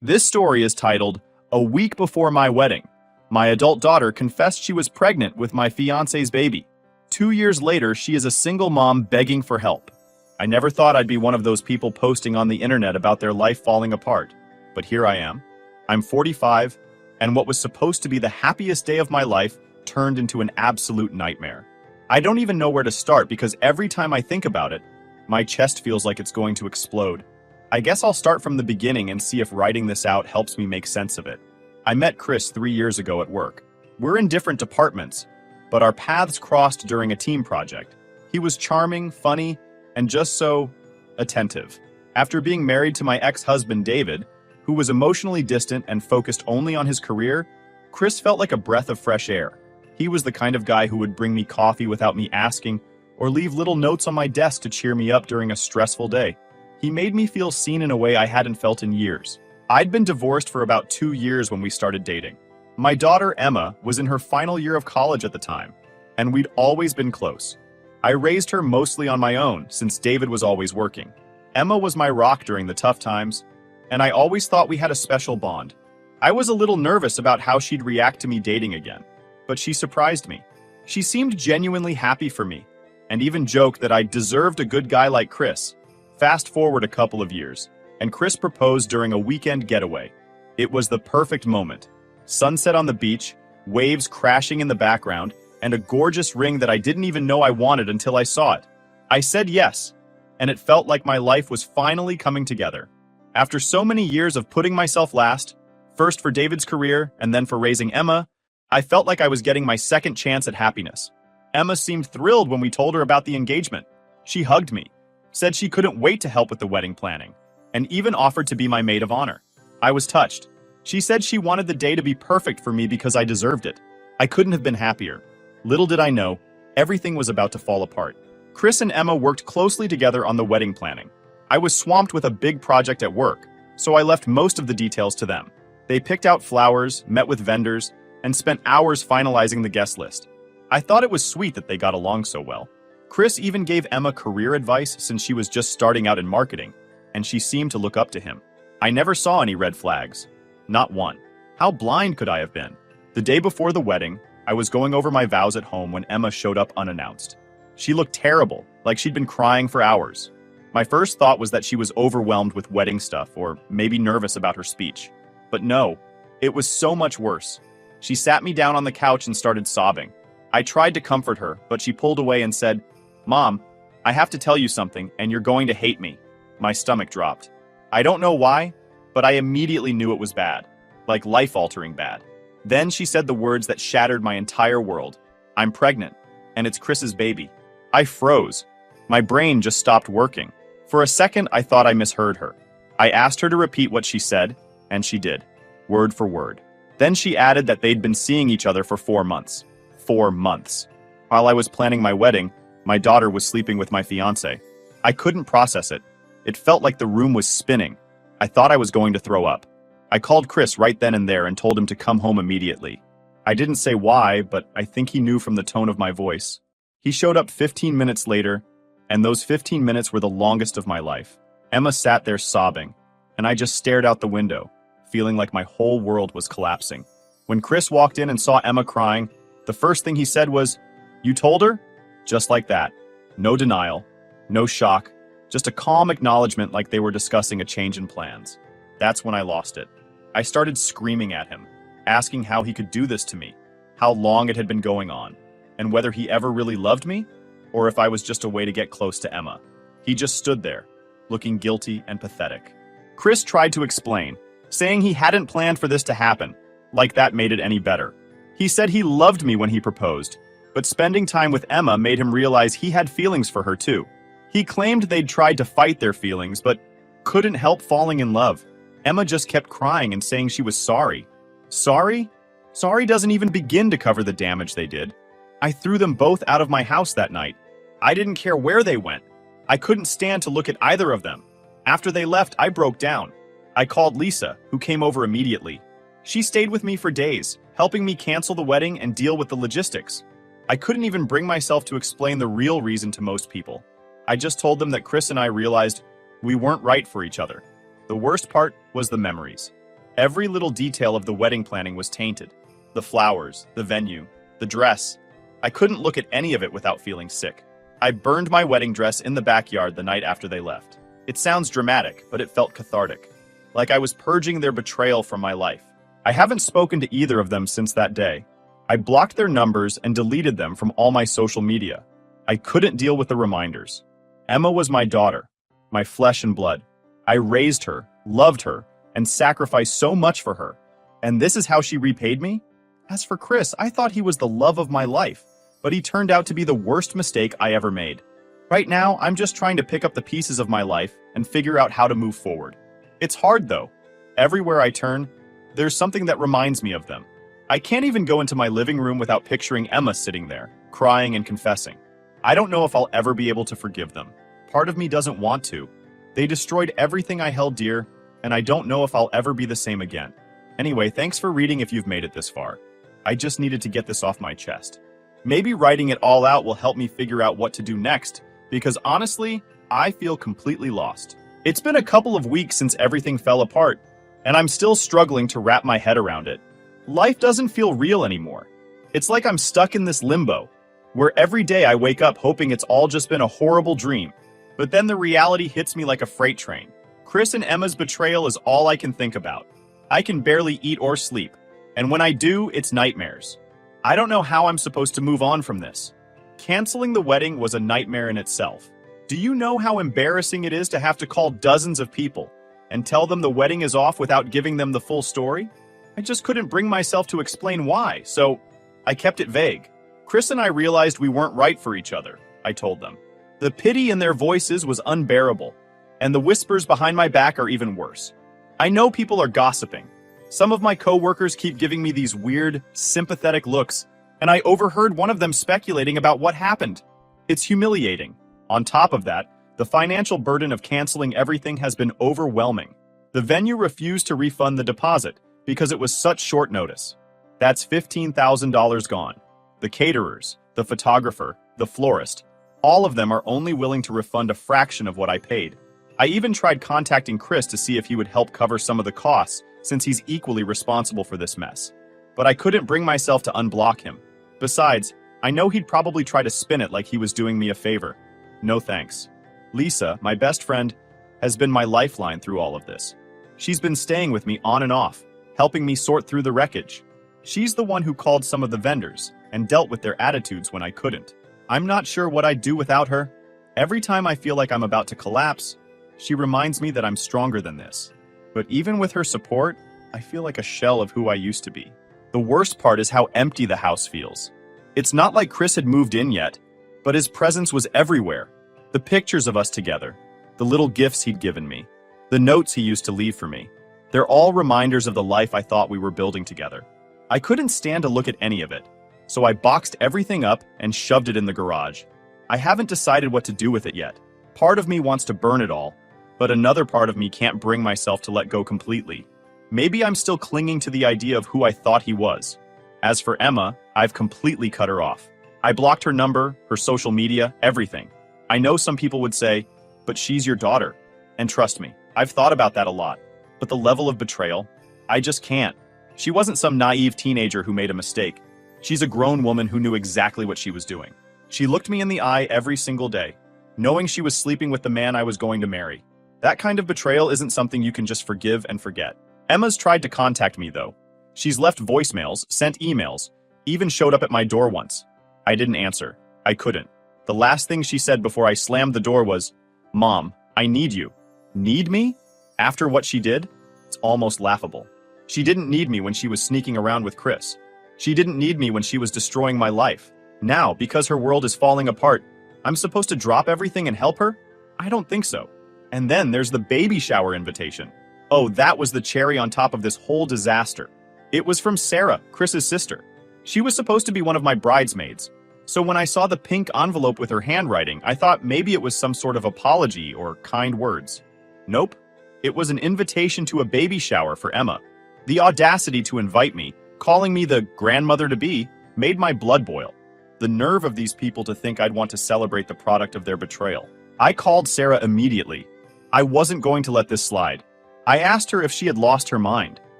This story is titled, "A Week Before My Wedding. My adult daughter confessed she was pregnant with my fiance's baby. 2 years later, she is a single mom begging for help." I never thought I'd be one of those people posting on the internet about their life falling apart. But here I am. I'm 45, and what was supposed to be the happiest day of my life turned into an absolute nightmare. I don't even know where to start because every time I think about it, my chest feels like it's going to explode. I guess I'll start from the beginning and see if writing this out helps me make sense of it. I met Chris 3 years ago at work. We're in different departments, but our paths crossed during a team project. He was charming, funny, and just so attentive. After being married to my ex-husband David, who was emotionally distant and focused only on his career, Chris felt like a breath of fresh air. He was the kind of guy who would bring me coffee without me asking, or leave little notes on my desk to cheer me up during a stressful day. He made me feel seen in a way I hadn't felt in years. I'd been divorced for about 2 years when we started dating. My daughter, Emma, was in her final year of college at the time, and we'd always been close. I raised her mostly on my own, since David was always working. Emma was my rock during the tough times, and I always thought we had a special bond. I was a little nervous about how she'd react to me dating again, but she surprised me. She seemed genuinely happy for me, and even joked that I deserved a good guy like Chris. Fast forward a couple of years, and Chris proposed during a weekend getaway. It was the perfect moment. Sunset on the beach, waves crashing in the background, and a gorgeous ring that I didn't even know I wanted until I saw it. I said yes, and it felt like my life was finally coming together. After so many years of putting myself last, first for David's career and then for raising Emma, I felt like I was getting my second chance at happiness. Emma seemed thrilled when we told her about the engagement. She hugged me, said she couldn't wait to help with the wedding planning, and even offered to be my maid of honor. I was touched. She said she wanted the day to be perfect for me because I deserved it. I couldn't have been happier. Little did I know, everything was about to fall apart. Chris and Emma worked closely together on the wedding planning. I was swamped with a big project at work, so I left most of the details to them. They picked out flowers, met with vendors, and spent hours finalizing the guest list. I thought it was sweet that they got along so well. Chris even gave Emma career advice since she was just starting out in marketing, and she seemed to look up to him. I never saw any red flags. Not one. How blind could I have been? The day before the wedding, I was going over my vows at home when Emma showed up unannounced. She looked terrible, like she'd been crying for hours. My first thought was that she was overwhelmed with wedding stuff or maybe nervous about her speech. But no, it was so much worse. She sat me down on the couch and started sobbing. I tried to comfort her, but she pulled away and said, "Mom, I have to tell you something, and you're going to hate me." My stomach dropped. I don't know why, but I immediately knew it was bad. Like life-altering bad. Then she said the words that shattered my entire world. "I'm pregnant, and it's Chris's baby." I froze. My brain just stopped working. For a second, I thought I misheard her. I asked her to repeat what she said, and she did, word for word. Then she added that they'd been seeing each other for 4 months. 4 months. While I was planning my wedding, my daughter was sleeping with my fiancé. I couldn't process it. It felt like the room was spinning. I thought I was going to throw up. I called Chris right then and there and told him to come home immediately. I didn't say why, but I think he knew from the tone of my voice. He showed up 15 minutes later, and those 15 minutes were the longest of my life. Emma sat there sobbing, and I just stared out the window, feeling like my whole world was collapsing. When Chris walked in and saw Emma crying, the first thing he said was, "You told her?" Just like that. No denial, no shock, just a calm acknowledgement like they were discussing a change in plans. That's when I lost it. I started screaming at him, asking how he could do this to me, how long it had been going on, and whether he ever really loved me, or if I was just a way to get close to Emma. He just stood there, looking guilty and pathetic. Chris tried to explain, saying he hadn't planned for this to happen, like that made it any better. He said he loved me when he proposed, but spending time with Emma made him realize he had feelings for her too. He claimed they'd tried to fight their feelings, but couldn't help falling in love. Emma just kept crying and saying she was sorry. Sorry? Sorry doesn't even begin to cover the damage they did. I threw them both out of my house that night. I didn't care where they went. I couldn't stand to look at either of them. After they left, I broke down. I called Lisa, who came over immediately. She stayed with me for days, helping me cancel the wedding and deal with the logistics. I couldn't even bring myself to explain the real reason to most people. I just told them that Chris and I realized we weren't right for each other. The worst part was the memories. Every little detail of the wedding planning was tainted. The flowers, the venue, the dress. I couldn't look at any of it without feeling sick. I burned my wedding dress in the backyard the night after they left. It sounds dramatic, but it felt cathartic. Like I was purging their betrayal from my life. I haven't spoken to either of them since that day. I blocked their numbers and deleted them from all my social media. I couldn't deal with the reminders. Emma was my daughter, my flesh and blood. I raised her, loved her, and sacrificed so much for her. And this is how she repaid me? As for Chris, I thought he was the love of my life, but he turned out to be the worst mistake I ever made. Right now, I'm just trying to pick up the pieces of my life and figure out how to move forward. It's hard though. Everywhere I turn, there's something that reminds me of them. I can't even go into my living room without picturing Emma sitting there, crying and confessing. I don't know if I'll ever be able to forgive them. Part of me doesn't want to. They destroyed everything I held dear, and I don't know if I'll ever be the same again. Anyway, thanks for reading if you've made it this far. I just needed to get this off my chest. Maybe writing it all out will help me figure out what to do next, because honestly, I feel completely lost. It's been a couple of weeks since everything fell apart, and I'm still struggling to wrap my head around it. Life doesn't feel real anymore. It's like I'm stuck in this limbo, where every day I wake up hoping it's all just been a horrible dream, but then the reality hits me like a freight train. Chris and Emma's betrayal is all I can think about. I can barely eat or sleep, and when I do, it's nightmares. I don't know how I'm supposed to move on from this. Canceling the wedding was a nightmare in itself. Do you know how embarrassing it is to have to call dozens of people and tell them the wedding is off without giving them the full story? I just couldn't bring myself to explain why, so I kept it vague. Chris and I realized we weren't right for each other, I told them. The pity in their voices was unbearable, and the whispers behind my back are even worse. I know people are gossiping. Some of my coworkers keep giving me these weird, sympathetic looks, and I overheard one of them speculating about what happened. It's humiliating. On top of that, the financial burden of canceling everything has been overwhelming. The venue refused to refund the deposit because it was such short notice. That's $15,000 gone. The caterers, the photographer, the florist, all of them are only willing to refund a fraction of what I paid. I even tried contacting Chris to see if he would help cover some of the costs, since he's equally responsible for this mess. But I couldn't bring myself to unblock him. Besides, I know he'd probably try to spin it like he was doing me a favor. No thanks. Lisa, my best friend, has been my lifeline through all of this. She's been staying with me on and off, helping me sort through the wreckage. She's the one who called some of the vendors and dealt with their attitudes when I couldn't. I'm not sure what I'd do without her. Every time I feel like I'm about to collapse, she reminds me that I'm stronger than this. But even with her support, I feel like a shell of who I used to be. The worst part is how empty the house feels. It's not like Chris had moved in yet, but his presence was everywhere. The pictures of us together, the little gifts he'd given me, the notes he used to leave for me. They're all reminders of the life I thought we were building together. I couldn't stand to look at any of it, so I boxed everything up and shoved it in the garage. I haven't decided what to do with it yet. Part of me wants to burn it all, but another part of me can't bring myself to let go completely. Maybe I'm still clinging to the idea of who I thought he was. As for Emma, I've completely cut her off. I blocked her number, her social media, everything. I know some people would say, but she's your daughter. And trust me, I've thought about that a lot. But the level of betrayal, I just can't. She wasn't some naive teenager who made a mistake. She's a grown woman who knew exactly what she was doing. She looked me in the eye every single day, knowing she was sleeping with the man I was going to marry. That kind of betrayal isn't something you can just forgive and forget. Emma's tried to contact me, though. She's left voicemails, sent emails, even showed up at my door once. I didn't answer. I couldn't. The last thing she said before I slammed the door was, "Mom, I need you." Need me? After what she did? It's almost laughable. She didn't need me when she was sneaking around with Chris. She didn't need me when she was destroying my life. Now, because her world is falling apart, I'm supposed to drop everything and help her? I don't think so. And then there's the baby shower invitation. Oh, that was the cherry on top of this whole disaster. It was from Sarah, Chris's sister. She was supposed to be one of my bridesmaids. So when I saw the pink envelope with her handwriting, I thought maybe it was some sort of apology or kind words. Nope. It was an invitation to a baby shower for Emma. The audacity to invite me, calling me the grandmother-to-be, made my blood boil. The nerve of these people to think I'd want to celebrate the product of their betrayal. I called Sarah immediately. I wasn't going to let this slide. I asked her if she had lost her mind.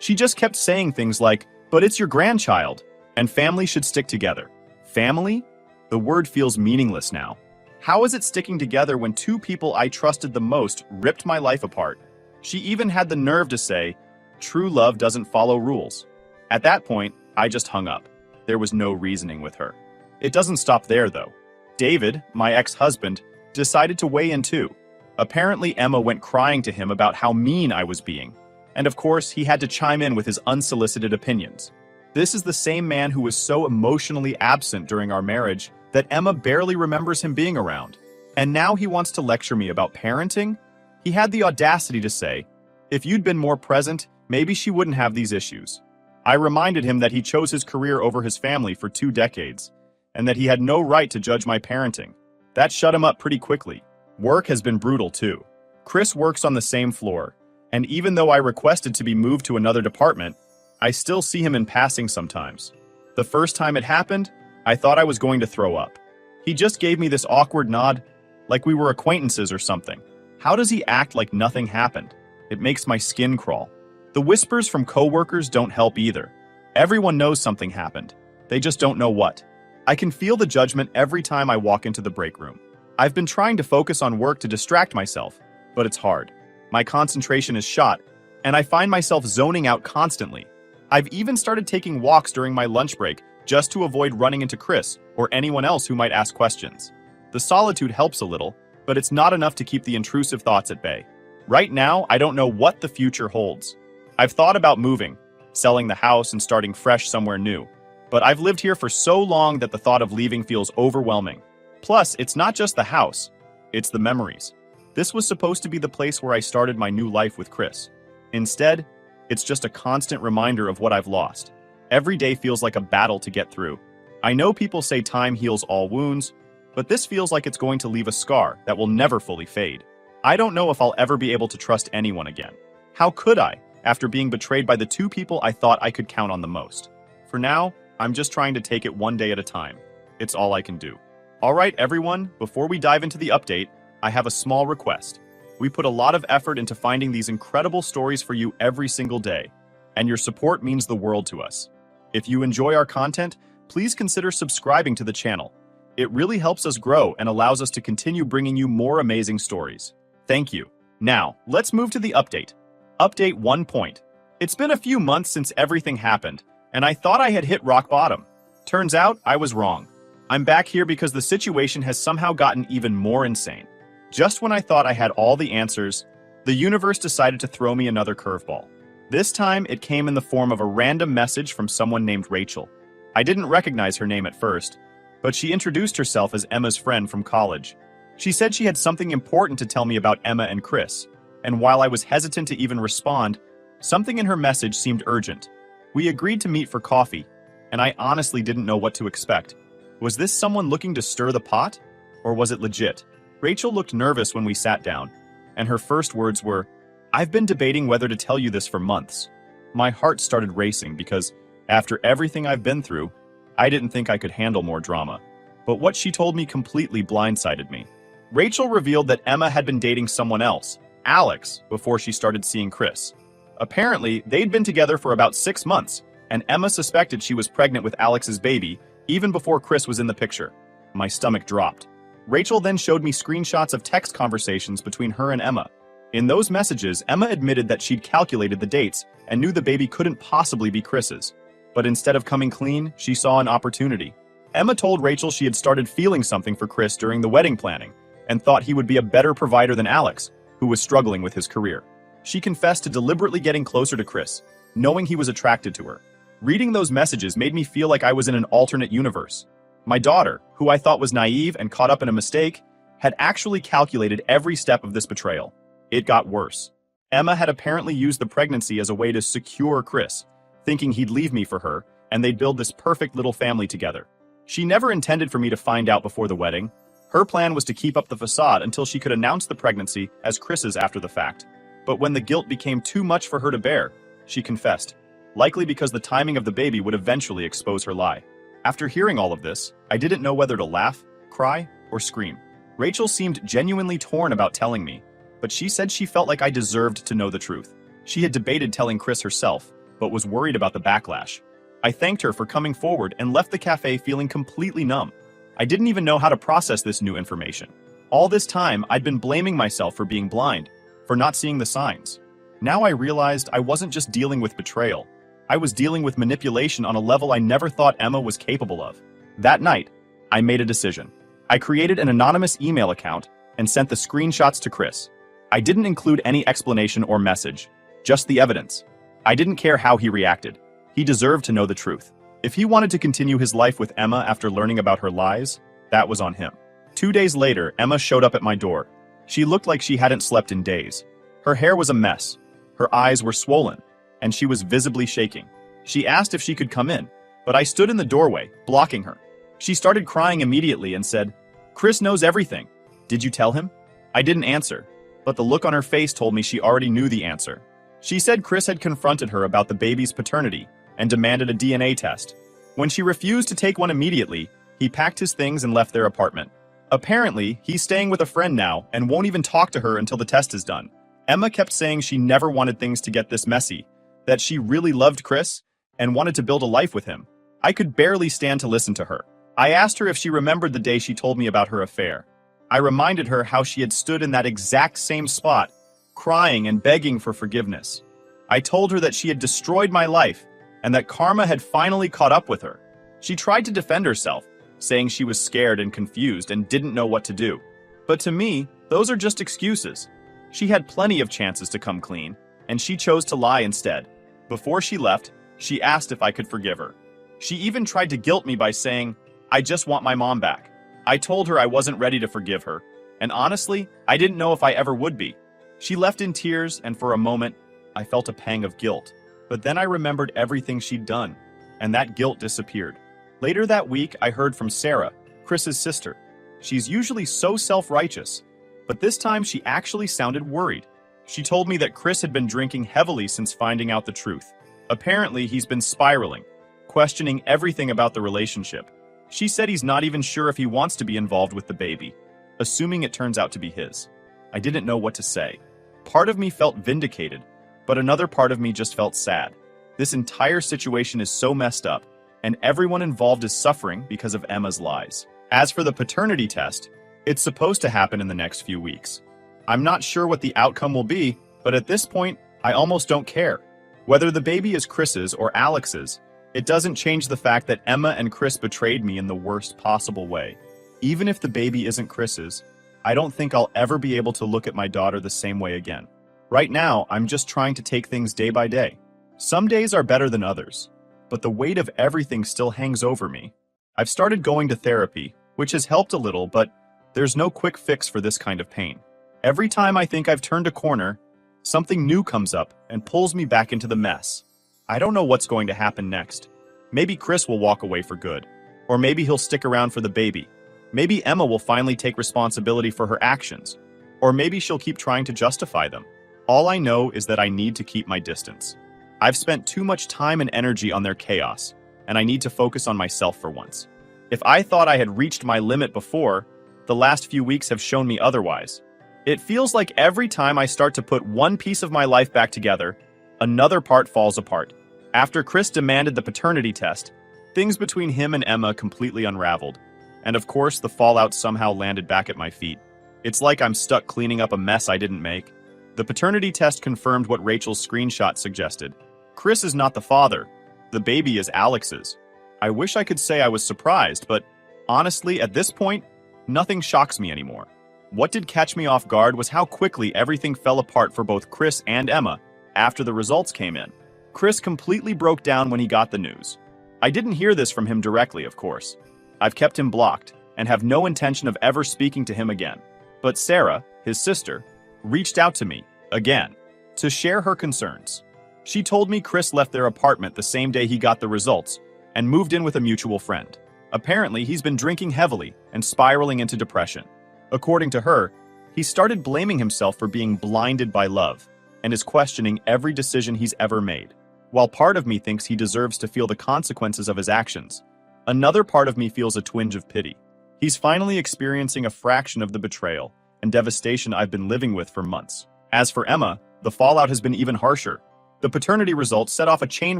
She just kept saying things like, "But it's your grandchild, and family should stick together." Family? The word feels meaningless now. How is it sticking together when two people I trusted the most ripped my life apart? She even had the nerve to say, "True love doesn't follow rules." At that point, I just hung up. There was no reasoning with her. It doesn't stop there, though. David, my ex-husband, decided to weigh in too. Apparently, Emma went crying to him about how mean I was being. And of course, he had to chime in with his unsolicited opinions. This is the same man who was so emotionally absent during our marriage that Emma barely remembers him being around. And now he wants to lecture me about parenting? He had the audacity to say, "If you'd been more present, maybe she wouldn't have these issues." I reminded him that he chose his career over his family for 2 decades, and that he had no right to judge my parenting. That shut him up pretty quickly. Work has been brutal too. Chris works on the same floor, and even though I requested to be moved to another department, I still see him in passing sometimes. The first time it happened, I thought I was going to throw up. He just gave me this awkward nod, like we were acquaintances or something. How does he act like nothing happened? It makes my skin crawl. The whispers from coworkers don't help either. Everyone knows something happened. They just don't know what. I can feel the judgment every time I walk into the break room. I've been trying to focus on work to distract myself, but it's hard. My concentration is shot, and I find myself zoning out constantly. I've even started taking walks during my lunch break just to avoid running into Chris or anyone else who might ask questions. The solitude helps a little, but it's not enough to keep the intrusive thoughts at bay. Right now, I don't know what the future holds. I've thought about moving, selling the house and starting fresh somewhere new, but I've lived here for so long that the thought of leaving feels overwhelming. Plus, it's not just the house, it's the memories. This was supposed to be the place where I started my new life with Chris. Instead, it's just a constant reminder of what I've lost. Every day feels like a battle to get through. I know people say time heals all wounds, but this feels like it's going to leave a scar that will never fully fade. I don't know if I'll ever be able to trust anyone again. How could I, after being betrayed by the 2 people I thought I could count on the most? For now, I'm just trying to take it one day at a time. It's all I can do. All right, everyone, before we dive into the update, I have a small request. We put a lot of effort into finding these incredible stories for you every single day, and your support means the world to us. If you enjoy our content, please consider subscribing to the channel. It really helps us grow and allows us to continue bringing you more amazing stories. Thank you. Now, let's move to the update. Update 1 point. It's been a few months since everything happened, and I thought I had hit rock bottom. Turns out, I was wrong. I'm back here because the situation has somehow gotten even more insane. Just when I thought I had all the answers, the universe decided to throw me another curveball. This time, it came in the form of a random message from someone named Rachel. I didn't recognize her name at first, but she introduced herself as Emma's friend from college. She said she had something important to tell me about Emma and Chris, and while I was hesitant to even respond, something in her message seemed urgent. We agreed to meet for coffee, and I honestly didn't know what to expect. Was this someone looking to stir the pot? Or was it legit? Rachel looked nervous when we sat down, and her first words were, "I've been debating whether to tell you this for months." My heart started racing because, after everything I've been through, I didn't think I could handle more drama. But what she told me completely blindsided me. Rachel revealed that Emma had been dating someone else, Alex, before she started seeing Chris. Apparently, they'd been together for about 6 months, and Emma suspected she was pregnant with Alex's baby even before Chris was in the picture. My stomach dropped. Rachel then showed me screenshots of text conversations between her and Emma. In those messages, Emma admitted that she'd calculated the dates and knew the baby couldn't possibly be Chris's. But instead of coming clean, she saw an opportunity. Emma told Rachel she had started feeling something for Chris during the wedding planning and thought he would be a better provider than Alex, who was struggling with his career. She confessed to deliberately getting closer to Chris, knowing he was attracted to her. Reading those messages made me feel like I was in an alternate universe. My daughter, who I thought was naive and caught up in a mistake, had actually calculated every step of this betrayal. It got worse. Emma had apparently used the pregnancy as a way to secure Chris, thinking he'd leave me for her, and they'd build this perfect little family together. She never intended for me to find out before the wedding. Her plan was to keep up the facade until she could announce the pregnancy as Chris's after the fact. But when the guilt became too much for her to bear, she confessed, likely because the timing of the baby would eventually expose her lie. After hearing all of this, I didn't know whether to laugh, cry, or scream. Rachel seemed genuinely torn about telling me, but she said she felt like I deserved to know the truth. She had debated telling Chris herself, but was worried about the backlash. I thanked her for coming forward and left the cafe feeling completely numb. I didn't even know how to process this new information. All this time, I'd been blaming myself for being blind, for not seeing the signs. Now I realized I wasn't just dealing with betrayal. I was dealing with manipulation on a level I never thought Emma was capable of. That night, I made a decision. I created an anonymous email account and sent the screenshots to Chris. I didn't include any explanation or message, just the evidence. I didn't care how he reacted. He deserved to know the truth. If he wanted to continue his life with Emma after learning about her lies, that was on him. 2 days later, Emma showed up at my door. She looked like she hadn't slept in days. Her hair was a mess. Her eyes were swollen, and she was visibly shaking. She asked if she could come in, but I stood in the doorway, blocking her. She started crying immediately and said, "Chris knows everything. Did you tell him?" I didn't answer, but the look on her face told me she already knew the answer. She said Chris had confronted her about the baby's paternity and demanded a DNA test. When she refused to take one immediately, he packed his things and left their apartment. Apparently, he's staying with a friend now and won't even talk to her until the test is done. Emma kept saying she never wanted things to get this messy, that she really loved Chris and wanted to build a life with him. I could barely stand to listen to her. I asked her if she remembered the day she told me about her affair. I reminded her how she had stood in that exact same spot, crying and begging for forgiveness. I told her that she had destroyed my life and that karma had finally caught up with her. She tried to defend herself, saying she was scared and confused and didn't know what to do. But to me, those are just excuses. She had plenty of chances to come clean, and she chose to lie instead. Before she left, she asked if I could forgive her. She even tried to guilt me by saying, "I just want my mom back." I told her I wasn't ready to forgive her, and honestly, I didn't know if I ever would be. She left in tears, and for a moment, I felt a pang of guilt. But then I remembered everything she'd done, and that guilt disappeared. Later that week, I heard from Sarah, Chris's sister. She's usually so self-righteous, but this time she actually sounded worried. She told me that Chris had been drinking heavily since finding out the truth. Apparently, he's been spiraling, questioning everything about the relationship. She said he's not even sure if he wants to be involved with the baby, assuming it turns out to be his. I didn't know what to say. Part of me felt vindicated, but another part of me just felt sad. This entire situation is so messed up, and everyone involved is suffering because of Emma's lies. As for the paternity test, it's supposed to happen in the next few weeks. I'm not sure what the outcome will be, but at this point, I almost don't care. Whether the baby is Chris's or Alex's, it doesn't change the fact that Emma and Chris betrayed me in the worst possible way. Even if the baby isn't Chris's, I don't think I'll ever be able to look at my daughter the same way again. Right now, I'm just trying to take things day by day. Some days are better than others, but the weight of everything still hangs over me. I've started going to therapy, which has helped a little, but there's no quick fix for this kind of pain. Every time I think I've turned a corner, something new comes up and pulls me back into the mess. I don't know what's going to happen next. Maybe Chris will walk away for good, or maybe he'll stick around for the baby. Maybe Emma will finally take responsibility for her actions, or maybe she'll keep trying to justify them. All I know is that I need to keep my distance. I've spent too much time and energy on their chaos, and I need to focus on myself for once. If I thought I had reached my limit before, the last few weeks have shown me otherwise. It feels like every time I start to put one piece of my life back together, another part falls apart. After Chris demanded the paternity test, things between him and Emma completely unraveled. And of course, the fallout somehow landed back at my feet. It's like I'm stuck cleaning up a mess I didn't make. The paternity test confirmed what Rachel's screenshot suggested. Chris is not the father. The baby is Alex's. I wish I could say I was surprised, but honestly, at this point, nothing shocks me anymore. What did catch me off guard was how quickly everything fell apart for both Chris and Emma after the results came in. Chris completely broke down when he got the news. I didn't hear this from him directly, of course. I've kept him blocked and have no intention of ever speaking to him again. But Sarah, his sister, reached out to me, again, to share her concerns. She told me Chris left their apartment the same day he got the results and moved in with a mutual friend. Apparently, he's been drinking heavily and spiraling into depression. According to her, he started blaming himself for being blinded by love and is questioning every decision he's ever made. While part of me thinks he deserves to feel the consequences of his actions, another part of me feels a twinge of pity. He's finally experiencing a fraction of the betrayal and devastation I've been living with for months. As for Emma, the fallout has been even harsher. The paternity results set off a chain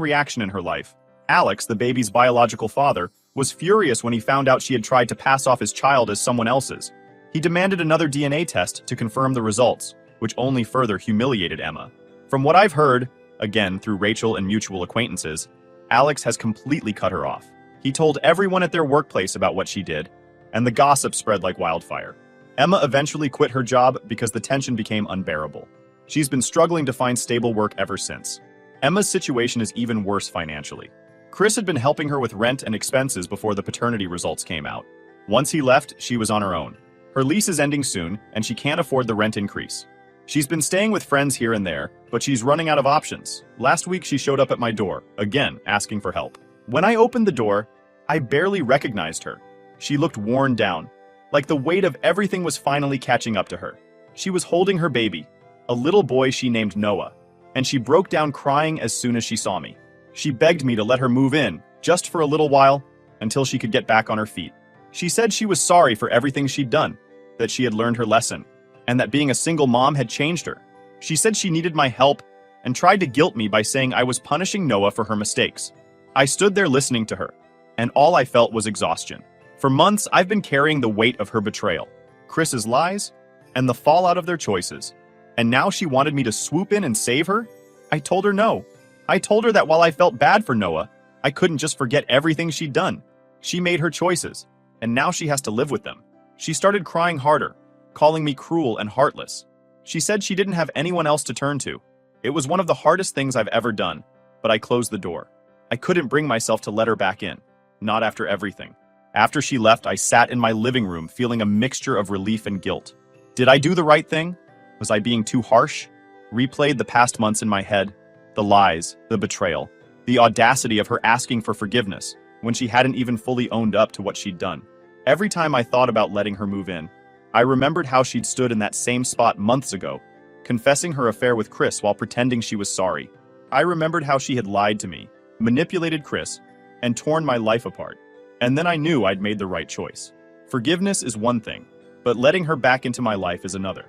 reaction in her life. Alex, the baby's biological father, was furious when he found out she had tried to pass off his child as someone else's. He demanded another DNA test to confirm the results, which only further humiliated Emma. From what I've heard, again through Rachel and mutual acquaintances, Alex has completely cut her off. He told everyone at their workplace about what she did, and the gossip spread like wildfire. Emma eventually quit her job because the tension became unbearable. She's been struggling to find stable work ever since. Emma's situation is even worse financially. Chris had been helping her with rent and expenses before the paternity results came out. Once he left, she was on her own. Her lease is ending soon, and she can't afford the rent increase. She's been staying with friends here and there, but she's running out of options. Last week she showed up at my door, again asking for help. When I opened the door, I barely recognized her. She looked worn down, like the weight of everything was finally catching up to her. She was holding her baby, a little boy she named Noah, and she broke down crying as soon as she saw me. She begged me to let her move in, just for a little while, until she could get back on her feet. She said she was sorry for everything she'd done, that she had learned her lesson, and that being a single mom had changed her. She said she needed my help and tried to guilt me by saying I was punishing Noah for her mistakes. I stood there listening to her, and all I felt was exhaustion. For months, I've been carrying the weight of her betrayal, Chris's lies, and the fallout of their choices. And now she wanted me to swoop in and save her? I told her no. I told her that while I felt bad for Noah, I couldn't just forget everything she'd done. She made her choices, and now she has to live with them. She started crying harder, calling me cruel and heartless. She said she didn't have anyone else to turn to. It was one of the hardest things I've ever done, but I closed the door. I couldn't bring myself to let her back in, not after everything. After she left, I sat in my living room feeling a mixture of relief and guilt. Did I do the right thing? Was I being too harsh? Replayed the past months in my head, the lies, the betrayal, the audacity of her asking for forgiveness when she hadn't even fully owned up to what she'd done. Every time I thought about letting her move in, I remembered how she'd stood in that same spot months ago, confessing her affair with Chris while pretending she was sorry. I remembered how she had lied to me, manipulated Chris, and torn my life apart. And then I knew I'd made the right choice. Forgiveness is one thing, but letting her back into my life is another.